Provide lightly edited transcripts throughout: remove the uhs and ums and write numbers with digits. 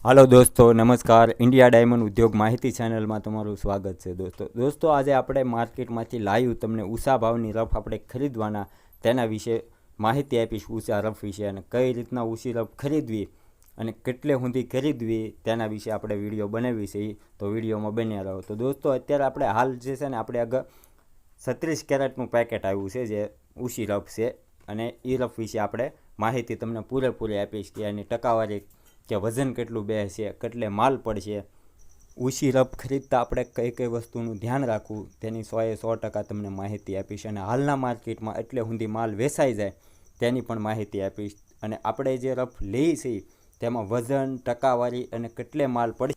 હાલો દોસ્તો, નમસ્કાર. India diamond ઉદ્યોગ માહિતી ચેનલમાં તમારું સ્વાગત છે. દોસ્તો આજે આપણે માર્કેટમાંથી લાઈવ તમને ઊંચા ભાવની રફ આપણે ખરીદવાના તેના વિશે માહિતી આપીશ. ઊંચા રફ વિશે અને કઈ રીતના ઊંચી રફ ખરીદવી અને કેટલે સુધી ખરીદવી તેના વિશે આપણે વિડીયો બનાવી છે. તો વિડીયોમાં બન્યા રહો. તો દોસ્તો અત્યારે આપણે હાલ જે છે ને આપણે આગળ 36 કેરેટનું પેકેટ આવ્યું છે જે ઊંચી રફ છે અને એ રફ વિશે આપણે માહિતી તમને પૂરેપૂરી આપીશ કે એની ટકાવારી કે વજન કેટલું બેસે, કેટલે માલ પડશે, ઊંચી રફ ખરીદતા આપણે કઈ કઈ વસ્તુનું ધ્યાન રાખવું તેની 100% તમને માહિતી આપીશ. અને હાલના માર્કેટમાં એટલે સુધી માલ વેચાઈ જાય તેની પણ માહિતી આપીશ. અને આપણે જે રફ લઈએ છીએ તેમાં વજન, ટકાવારી અને કેટલે માલ પડશે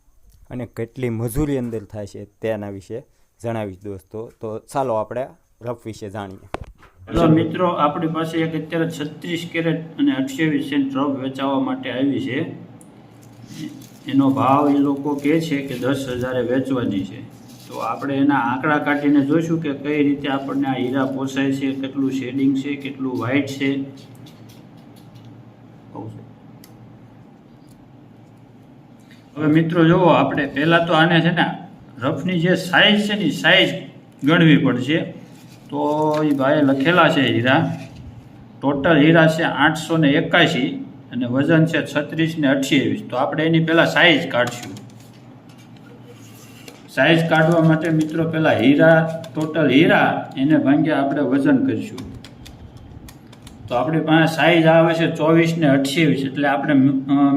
અને કેટલી મજૂરી અંદર થાય છે તેના વિશે જણાવીશ દોસ્તો. તો ચાલો આપણે રફ વિશે જાણીએ. હેલો મિત્રો, આપણી પાસે એક અત્યારે 36 કેરેટ અને 28 સેન્ટ રફ વેચાવા માટે આવી છે. એનો ભાવ એ લોકો કહે છે કે 10,000 વેચવાની છે. તો આપણે એના આંકડા કાઢીને જોઈશું કે કઈ રીતે આપણને આ હીરા પોસાય છે, કેટલું શેડિંગ છે, કેટલું વ્હાઇટ છે. હવે મિત્રો જુઓ, આપણે પહેલાં તો આને છે ને રફની જે સાઇઝ છે ને સાઇઝ ગણવી પડશે. તો એ ભાઈએ લખેલા છે હીરા, ટોટલ હીરા છે 881 અને વજન છે 36 ને 28. તો આપણે એની પહેલાં સાઇઝ કાઢશું. સાઇઝ કાઢવા માટે મિત્રો પહેલાં હીરા, ટોટલ હીરા એને ભાંગ્યા આપણે વજન કરીશું. તો આપણી પાસે સાઇઝ આવે છે 24 ને 28. એટલે આપણે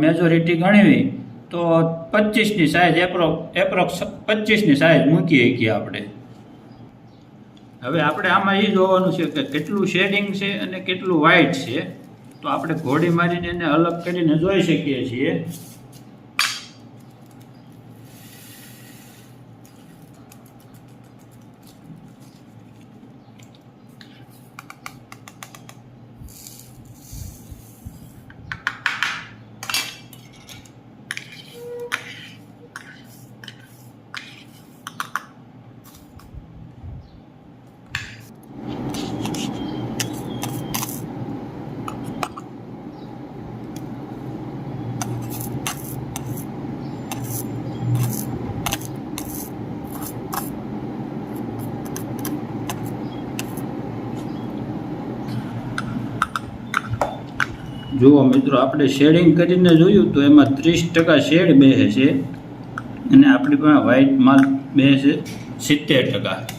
મેજોરિટી ગણવી તો 25ની સાઇઝ એપ્રોક્સ 25ની સાઇઝ મૂકી શકીએ આપણે. હવે આપણે આમાં એ જોવાનું છે કે કેટલું શેડિંગ છે અને કેટલું વ્હાઇટ છે. તો આપણે ઘોડી મારીને એને અલગ કરીને જોઈ શકીએ છીએ. જુઓ મિત્રો, આપણે શેડિંગ કરીને જોયું તો એમાં 30% શેડ બેસે છે અને આપણી પાસે વ્હાઇટ માલ બેસે 70%.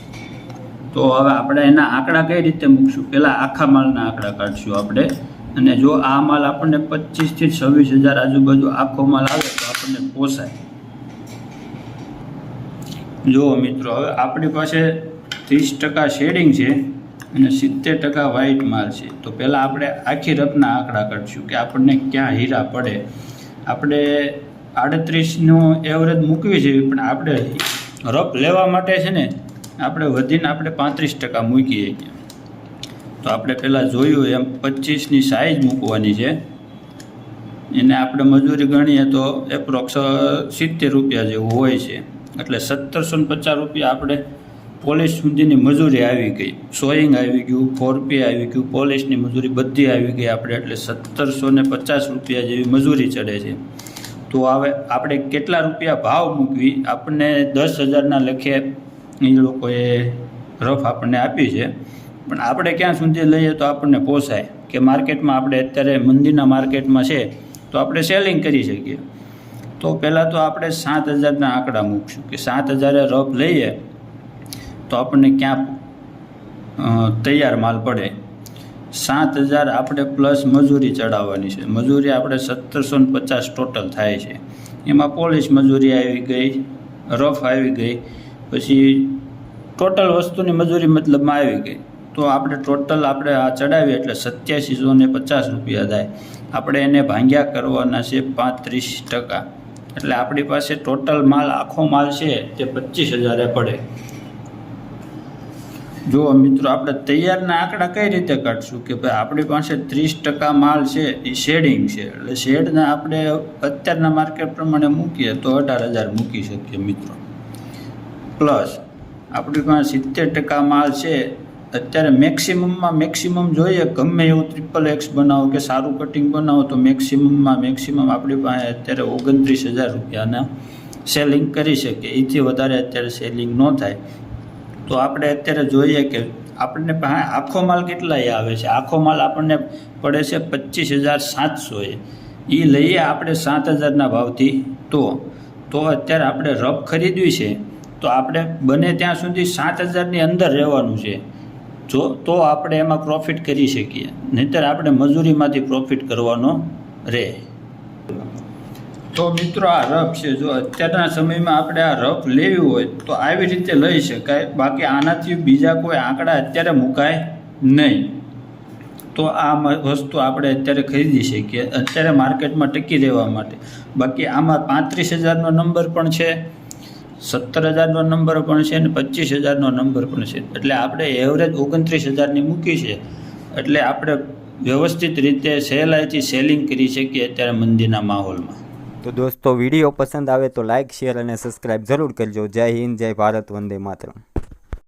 તો હવે આપણે એના આંકડા કઈ રીતે મૂકશું? પહેલાં આખા માલના આંકડા કાઢશું આપણે. અને જો આ માલ આપણને 25,000 થી 26,000 આજુબાજુ આખો માલ આવે તો આપણને પોસાય. જુઓ મિત્રો, હવે આપણી પાસે 30% શેડિંગ છે અને 70% વ્હાઇટ માલ છે. તો પહેલાં આપણે આખી રફના આંકડા કાઢશું કે આપણને ક્યાં હીરા પડે. આપણે 38નો એવરેજ મૂકવી જોઈએ, પણ આપણે રફ લેવા માટે છે ને આપણે વધીને આપણે 35% મૂકીએ છીએ. તો આપણે પહેલાં જોયું એમ 25ની સાઇઝ મૂકવાની છે. એને આપણે મજૂરી ગણીએ તો એપ્રોક્સ 70 રૂપિયા જેવું હોય છે. એટલે 1750 રૂપિયા આપણે પોલિશ સુધીની મજૂરી આવી ગઈ. સોઈંગ આવી ગયું, 4P આવી ગયું, પોલિશની મજૂરી બધી આવી ગઈ આપણે. એટલે 1750 રૂપિયા જેવી મજૂરી ચડે છે. તો હવે આપણે કેટલા રૂપિયા ભાવ મૂકવી? આપણને 10,000ના લેખે એ લોકોએ રફ આપણને આપી છે. પણ આપણે ક્યાં સુધી લઈએ તો આપણને પોસાય કે માર્કેટમાં આપણે અત્યારે મંદીના માર્કેટમાં છે તો આપણે સેલિંગ કરી શકીએ. તો પહેલાં તો આપણે 7,000ના આંકડા મૂકશું કે 7,000 રફ લઈએ તો આપણને ક્યાં તૈયાર માલ પડે. 7,000 આપણે પ્લસ મજૂરી ચડાવવાની છે. મજૂરી આપણે 1750 ટોટલ થાય છે. એમાં પોલિશ મજૂરી આવી ગઈ, રફ આવી ગઈ, પછી ટોટલ વસ્તુની મજૂરી મતલબમાં આવી ગઈ. તો આપણે ટોટલ આપણે આ ચડાવીએ એટલે 8750 રૂપિયા થાય. આપણે એને ભાંગ્યા કરવાના છે 35%. એટલે આપણી પાસે ટોટલ માલ આખો માલ છે તે 25,000 પડે. જો મિત્રો, આપણે તૈયારના આંકડા કઈ રીતે કાઢશું કે ભાઈ આપણી પાસે 30% માલ છે એ શેડિંગ છે. એટલે શેડના આપણે અત્યારના માર્કેટ પ્રમાણે મૂકીએ તો 18,000 મૂકી શકીએ મિત્રો. પ્લસ આપણી પાસે 70% માલ છે અત્યારે મેક્સિમમ જોઈએ, ગમે એવું XXX બનાવો કે સારું કટિંગ બનાવો તો મેક્સિમમ આપણી પાસે અત્યારે 29,000 રૂપિયાના સેલિંગ કરી શકીએ. એથી વધારે અત્યારે સેલિંગ ન થાય. તો આપણે અત્યારે જોઈએ કે આપણને પાસે આખો માલ કેટલાય આવે છે. આખો માલ આપણને પડે છે 25,700 એ લઈએ આપણે 7,000ના ભાવથી. તો અત્યારે આપણે રફ ખરીદવી છે તો આપણે બને ત્યાં સુધી 7,000ની અંદર રહેવાનું છે. તો આપણે એમાં પ્રોફિટ કરી શકીએ, નહીંતર આપણે મજૂરીમાંથી પ્રોફિટ કરવાનો રહે. તો મિત્રો આ રફ છે, જો અત્યારના સમયમાં આપણે આ રફ લેવી હોય તો આવી રીતે લઈ શકાય. બાકી આનાથી બીજા કોઈ આંકડા અત્યારે મુકાય નહીં. તો આ વસ્તુ આપણે અત્યારે ખરીદી શકીએ અત્યારે માર્કેટમાં ટકી રહેવા માટે. બાકી આમાં 35,000નો નંબર પણ છે, 17,000નો નંબર પણ છે અને 25,000નો નંબર પણ છે. એટલે આપણે એવરેજ 29,000ની મૂકી છે. એટલે આપણે વ્યવસ્થિત રીતે સહેલાઈથી સેલિંગ કરી શકીએ અત્યારે મંદીના માહોલમાં. તો દોસ્તો વિડીયો પસંદ આવે તો લાઇક, શેર અને સબસ્ક્રાઈબ જરૂર કરજો. જય હિન્દ, જય ભારત, વંદે માતરમ.